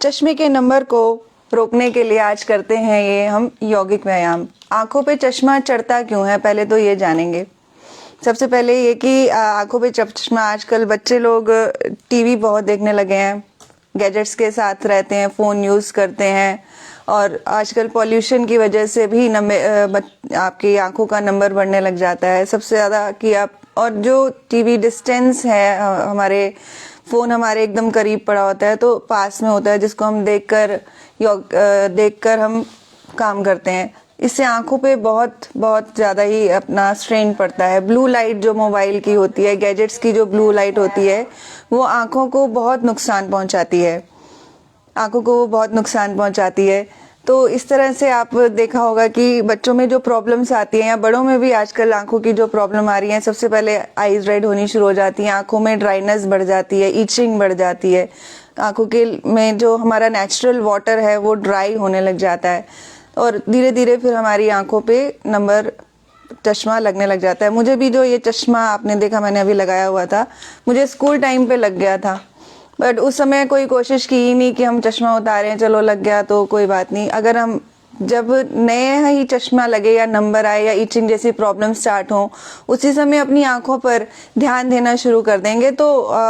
चश्मे के नंबर को रोकने के लिए आज करते हैं ये हम यौगिक व्यायाम। आंखों पे चश्मा चढ़ता क्यों है, पहले तो ये जानेंगे। सबसे पहले ये कि आंखों पे चश्मा, आजकल बच्चे लोग टीवी बहुत देखने लगे हैं, गैजेट्स के साथ रहते हैं, फ़ोन यूज़ करते हैं और आजकल पॉल्यूशन की वजह से भी आपकी आंखों का नंबर बढ़ने लग जाता है। सबसे ज़्यादा कि आप और जो टीवी डिस्टेंस है, हमारे फ़ोन हमारे एकदम करीब पड़ा होता है तो पास में होता है, जिसको हम देखकर हम काम करते हैं। इससे आंखों पे बहुत बहुत ज़्यादा ही अपना स्ट्रेन पड़ता है। ब्लू लाइट जो मोबाइल की होती है, गैजेट्स की जो ब्लू लाइट होती है, वो आंखों को बहुत नुकसान पहुंचाती है। आंखों को बहुत नुकसान पहुंचाती है। तो इस तरह से आप देखा होगा कि बच्चों में जो प्रॉब्लम्स आती हैं या बड़ों में भी आजकल आंखों की जो प्रॉब्लम आ रही है, सबसे पहले आईज रेड होनी शुरू हो जाती है, आंखों में ड्राइनेस बढ़ जाती है, ईचिंग बढ़ जाती है, आंखों के में जो हमारा नेचुरल वाटर है वो ड्राई होने लग जाता है और धीरे धीरे फिर हमारी आंखों पे चश्मा लगने लग जाता है। मुझे भी जो ये चश्मा आपने देखा, मैंने अभी लगाया हुआ था, मुझे स्कूल टाइम पे लग गया था, बट उस समय कोई कोशिश की ही नहीं कि हम चश्मा उतारें, चलो लग गया तो कोई बात नहीं। अगर हम जब नए ही चश्मा लगे या नंबर आए या इचिंग जैसी प्रॉब्लम स्टार्ट हो, उसी समय अपनी आंखों पर ध्यान देना शुरू कर देंगे तो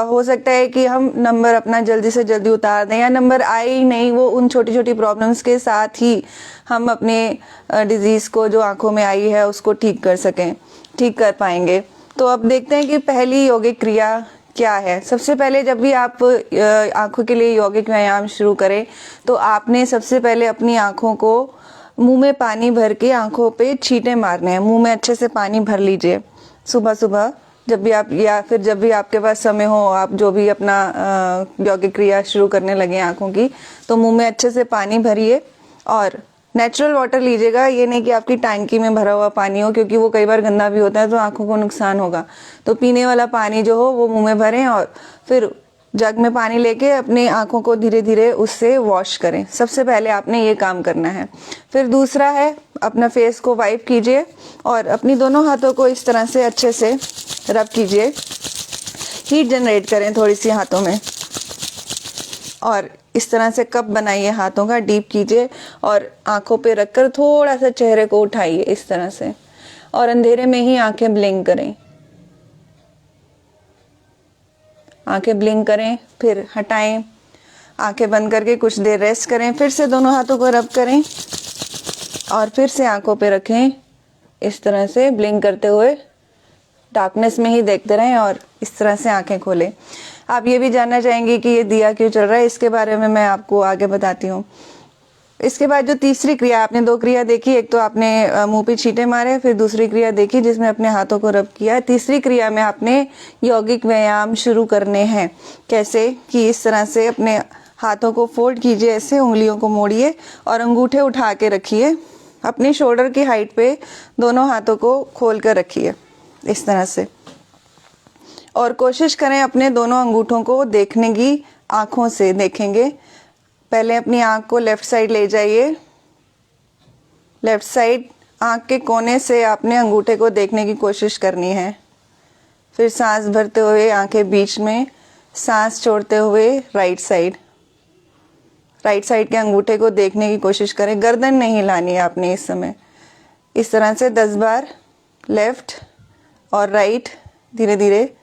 हो सकता है कि हम नंबर अपना जल्दी से जल्दी उतार दें, या नंबर आए ही नहीं, वो उन छोटी छोटी प्रॉब्लम्स के साथ ही हम अपने डिजीज़ को जो आंखों में आई है उसको ठीक कर पाएंगे। तो अब देखते हैं कि पहली यौगिक क्रिया क्या है। सबसे पहले जब भी आप आंखों के लिए यौगिक व्यायाम शुरू करें तो आपने सबसे पहले अपनी आंखों को मुंह में पानी भर के आंखों पे छींटे मारने हैं। मुंह में अच्छे से पानी भर लीजिए सुबह सुबह, जब भी आप, या फिर जब भी आपके पास समय हो, आप जो भी अपना यौगिक क्रिया शुरू करने लगे आंखों की, तो मुंह में अच्छे से पानी भरिए और नेचुरल वाटर लीजिएगा। ये नहीं कि आपकी टैंकी में भरा हुआ पानी हो, क्योंकि वो कई बार गंदा भी होता है तो आंखों को नुकसान होगा। तो पीने वाला पानी जो हो वो मुंह में भरें और फिर जग में पानी लेके अपनी आंखों को धीरे धीरे उससे वॉश करें। सबसे पहले आपने ये काम करना है। फिर दूसरा है, अपना फेस को वाइप कीजिए और अपनी दोनों हाथों को इस तरह से अच्छे से रब कीजिए, हीट जनरेट करें थोड़ी सी हाथों में और इस तरह से कप बनाइए, हाथों का डीप कीजिए और आंखों पे रखकर थोड़ा सा चेहरे को उठाइए इस तरह से, और अंधेरे में ही आंखें ब्लिंक करें। आंखें ब्लिंक करें, फिर हटाएं, आंखें बंद करके कुछ देर रेस्ट करें, फिर से दोनों हाथों को रब करें और फिर से आंखों पे रखें इस तरह से, ब्लिंक करते हुए डार्कनेस में ही देखते रहें और इस तरह से आंखें खोलें। आप ये भी जानना चाहेंगे कि ये दिया क्यों चल रहा है, इसके बारे में मैं आपको आगे बताती हूँ। इसके बाद जो तीसरी क्रिया, आपने दो क्रिया देखी, एक तो आपने मुंह पे छींटे मारे, फिर दूसरी क्रिया देखी जिसमें अपने हाथों को रब किया। तीसरी क्रिया में आपने यौगिक व्यायाम शुरू करने हैं। कैसे कि इस तरह से अपने हाथों को फोल्ड कीजिए, ऐसे उंगलियों को मोड़िए और अंगूठे उठा के रखिए, अपनी शोल्डर की हाइट पे दोनों हाथों को खोल कर रखिए इस तरह से, और कोशिश करें अपने दोनों अंगूठों को देखने की, आंखों से देखेंगे। पहले अपनी आंख को लेफ्ट साइड ले जाइए, लेफ्ट साइड आंख के कोने से आपने अंगूठे को देखने की कोशिश करनी है। फिर सांस भरते हुए आंखें बीच में, सांस छोड़ते हुए राइट साइड के अंगूठे को देखने की कोशिश करें। गर्दन नहीं हिलानी है आपने इस समय। इस तरह से 10 बार लेफ्ट और राइट धीरे धीरे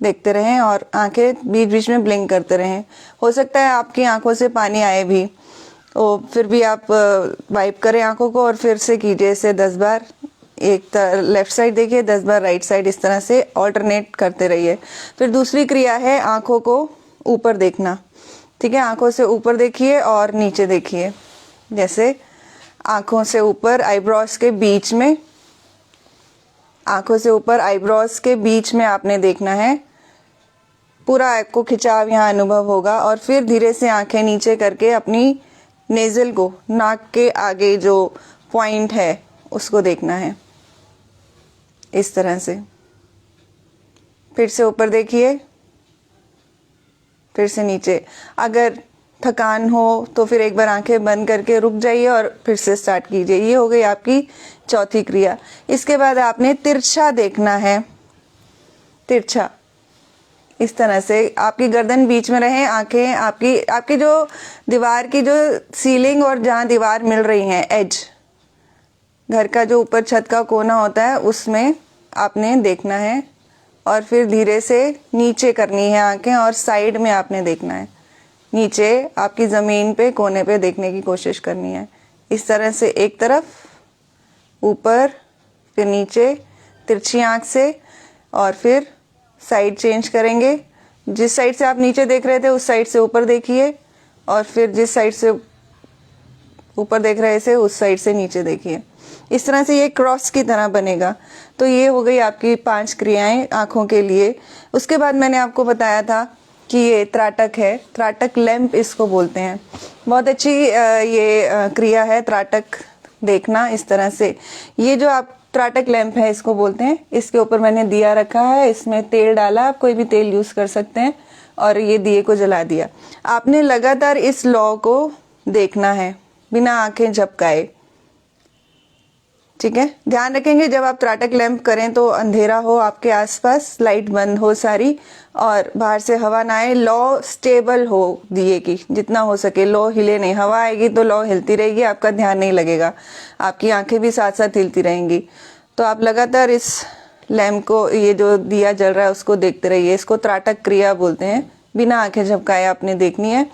देखते रहें और आंखें बीच बीच में ब्लिंक करते रहें। हो सकता है आपकी आंखों से पानी आए भी, तो फिर भी आप वाइप करें आंखों को और फिर से कीजिए इसे 10 बार। एक लेफ्ट साइड देखिए, 10 बार राइट साइड, इस तरह से ऑल्टरनेट करते रहिए। फिर दूसरी क्रिया है आंखों को ऊपर देखना। ठीक है, आंखों से ऊपर देखिए और नीचे देखिए। जैसे आंखों से ऊपर आईब्रोज के बीच में, आंखों से ऊपर आईब्रोज के बीच में आपने देखना है, पूरा आपको खिंचाव यहाँ अनुभव होगा। और फिर धीरे से आंखें नीचे करके अपनी नेजल को, नाक के आगे जो पॉइंट है उसको देखना है इस तरह से। फिर से ऊपर देखिए, फिर से नीचे। अगर थकान हो तो फिर एक बार आंखें बंद करके रुक जाइए और फिर से स्टार्ट कीजिए। ये हो गई आपकी चौथी क्रिया। इसके बाद आपने तिरछा देखना है, तिरछा। इस तरह से आपकी गर्दन बीच में रहे, आंखें आपकी जो दीवार की जो सीलिंग और जहाँ दीवार मिल रही हैं एज, घर का जो ऊपर छत का कोना होता है उसमें आपने देखना है। और फिर धीरे से नीचे करनी है आंखें और साइड में आपने देखना है, नीचे आपकी ज़मीन पे कोने पे देखने की कोशिश करनी है। इस तरह से एक तरफ, ऊपर, फिर नीचे तिरछी आंख से, और फिर साइड चेंज करेंगे। जिस साइड से आप नीचे देख रहे थे उस साइड से ऊपर देखिए, और फिर जिस साइड से ऊपर देख रहे थे उस साइड से नीचे देखिए। इस तरह से ये क्रॉस की तरह बनेगा। तो ये हो गई आपकी 5 क्रियाएं आँखों के लिए। उसके बाद मैंने आपको बताया था कि ये त्राटक है, त्राटक लैंप इसको बोलते हैं। बहुत अच्छी ये क्रिया है त्राटक देखना। इस तरह से ये जो आप त्राटक लैंप है इसको बोलते हैं। इसके ऊपर मैंने दिया रखा है, इसमें तेल डाला, आप कोई भी तेल यूज कर सकते हैं, और ये दिए को जला दिया। आपने लगातार इस लॉ को देखना है बिना आंखें झपकाए, ठीक है। ध्यान रखेंगे जब आप त्राटक लैंप करें तो अंधेरा हो आपके आसपास, लाइट बंद हो सारी, और बाहर से हवा ना आए। लौ स्टेबल हो दिए की, जितना हो सके लौ हिले नहीं। हवा आएगी तो लौ हिलती रहेगी, आपका ध्यान नहीं लगेगा, आपकी आंखें भी साथ साथ हिलती रहेंगी। तो आप लगातार इस लैंप को, ये जो दिया जल रहा है उसको देखते रहिए। इसको त्राटक क्रिया बोलते हैं। बिना आंखें झपकाए आपने देखनी है।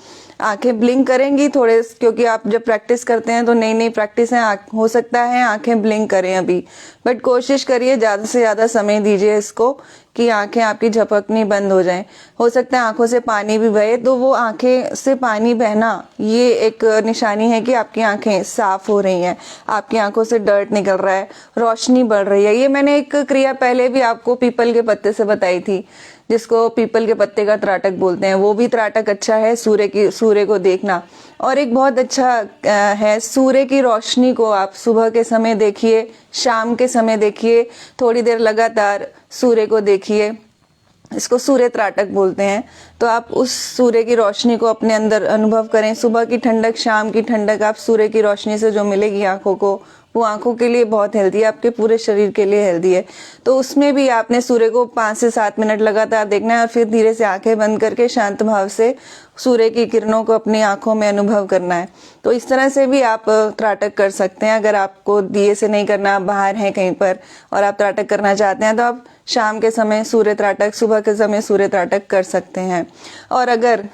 आंखें ब्लिंक करेंगी थोड़े, क्योंकि आप जब प्रैक्टिस करते हैं तो नई नई प्रैक्टिस है, हो सकता है आंखें ब्लिंक करें अभी, बट कोशिश करिए ज़्यादा से ज़्यादा समय दीजिए इसको कि आंखें आपकी झपकनी बंद हो जाएं। हो सकता है आंखों से पानी भी बहे, तो वो आंखें से पानी बहना ये एक निशानी है कि आपकी आंखें साफ हो रही हैं, आपकी आंखों से डर्ट निकल रहा है, रोशनी बढ़ रही है। ये मैंने एक क्रिया पहले भी आपको पीपल के पत्ते से बताई थी, जिसको पीपल के पत्ते का त्राटक बोलते हैं। वो भी त्राटक अच्छा है सूर्य को देखना। और एक बहुत अच्छा है, सूर्य की रोशनी को आप सुबह के समय देखिए, शाम के समय देखिए, थोड़ी देर लगातार सूर्य को देखिए। इसको सूर्य त्राटक बोलते हैं। तो आप उस सूर्य की रोशनी को अपने अंदर अनुभव करें। सुबह की ठंडक, शाम की ठंडक आप सूर्य की रोशनी से जो मिलेगी आंखों को, वो आंखों के लिए बहुत हेल्दी है, आपके पूरे शरीर के लिए हेल्दी है। तो उसमें भी आपने सूर्य को 5 से 7 मिनट लगातार देखना है, और फिर धीरे से आंखें बंद करके शांत भाव से सूर्य की किरणों को अपनी आंखों में अनुभव करना है। तो इस तरह से भी आप त्राटक कर सकते हैं। अगर आपको दिए से नहीं करना, आप बाहर हैं कहीं पर और आप त्राटक करना चाहते हैं, तो आप शाम के समय सूर्य त्राटक, सुबह के समय सूर्य त्राटक कर सकते हैं। और अगर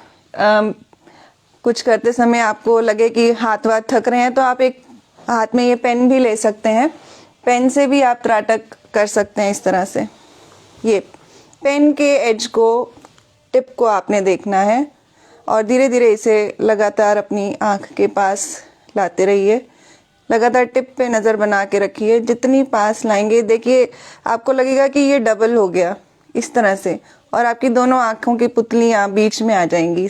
कुछ करते समय आपको लगे कि हाथ वाथ थक रहे हैं, तो आप एक हाथ में ये पेन भी ले सकते हैं। पेन से भी आप त्राटक कर सकते हैं। इस तरह से ये पेन के एज को, टिप को आपने देखना है, और धीरे धीरे इसे लगातार अपनी आंख के पास लाते रहिए। लगातार टिप पे नज़र बना के रखिए। जितनी पास लाएंगे, देखिए आपको लगेगा कि ये डबल हो गया इस तरह से, और आपकी दोनों आंखों की पुतलियां बीच में आ जाएंगी।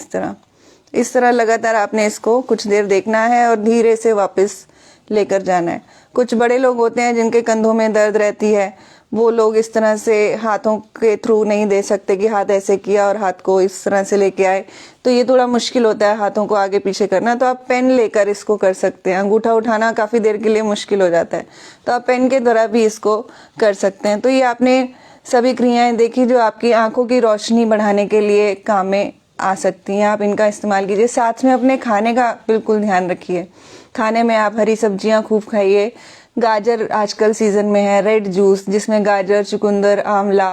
इस तरह लगातार आपने इसको कुछ देर देखना है और धीरे से वापस लेकर जाना है। कुछ बड़े लोग होते हैं जिनके कंधों में दर्द रहती है, वो लोग इस तरह से हाथों के थ्रू नहीं दे सकते कि हाथ ऐसे किया और हाथ को इस तरह से लेके आए, तो ये थोड़ा मुश्किल होता है हाथों को आगे पीछे करना। तो आप पेन लेकर इसको कर सकते हैं। अंगूठा उठाना काफ़ी देर के लिए मुश्किल हो जाता है, तो आप पेन के द्वारा भी इसको कर सकते हैं। तो ये आपने सभी क्रियाएं देखी जो आपकी आंखों की रोशनी बढ़ाने के लिए काम में आ सकती हैं। आप इनका इस्तेमाल कीजिए। साथ में अपने खाने का बिल्कुल ध्यान रखिए। खाने में आप हरी सब्जियां खूब खाइए। गाजर आजकल सीजन में है, रेड जूस जिसमें गाजर, चुकंदर, आंवला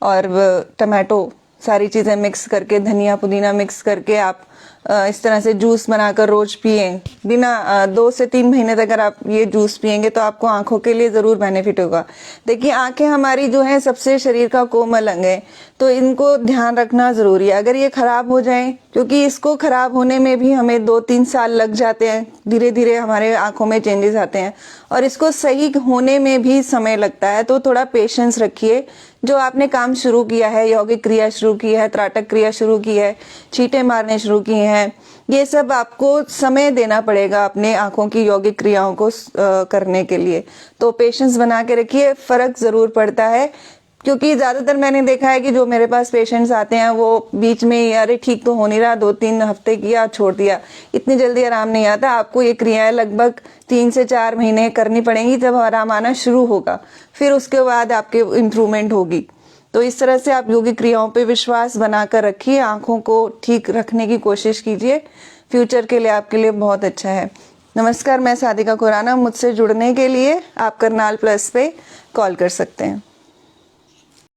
और टमाटो सारी चीज़ें मिक्स करके, धनिया पुदीना मिक्स करके आप इस तरह से जूस बनाकर रोज पिए। बिना 2 से 3 महीने तक अगर आप ये जूस पिएंगे तो आपको आंखों के लिए ज़रूर बेनिफिट होगा। देखिए आंखें हमारी जो हैं सबसे शरीर का कोमल अंग है, तो इनको ध्यान रखना ज़रूरी है। अगर ये ख़राब हो जाएं, क्योंकि इसको ख़राब होने में भी हमें 2-3 साल लग जाते हैं, धीरे धीरे हमारे आंखों में चेंजेस आते हैं, और इसको सही होने में भी समय लगता है। तो थोड़ा पेशेंस रखिए। जो आपने काम शुरू किया है, यौगिक क्रिया शुरू की है, त्राटक क्रिया शुरू की है, छींटे मारने शुरू की हैं, ये सब आपको समय देना पड़ेगा अपने आंखों की यौगिक क्रियाओं को करने के लिए। तो पेशेंस बना के रखिए। फर्क जरूर पड़ता है, क्योंकि ज्यादातर मैंने देखा है कि जो मेरे पास पेशेंट्स आते हैं वो बीच में ही, अरे ठीक तो हो नहीं रहा, 2-3 हफ्ते किया छोड़ दिया, इतनी जल्दी आराम नहीं आता। आपको ये क्रियाएं लगभग 3 से 4 महीने करनी पड़ेंगी, जब आराम आना शुरू होगा, फिर उसके बाद आपके इम्प्रूवमेंट होगी। तो इस तरह से आप योगिक क्रियाओं पे विश्वास बनाकर रखिए, आंखों को ठीक रखने की कोशिश कीजिए, फ्यूचर के लिए आपके लिए बहुत अच्छा है। नमस्कार, मैं सादिका खुराना। मुझसे जुड़ने के लिए आप करनाल प्लस पे कॉल कर सकते हैं।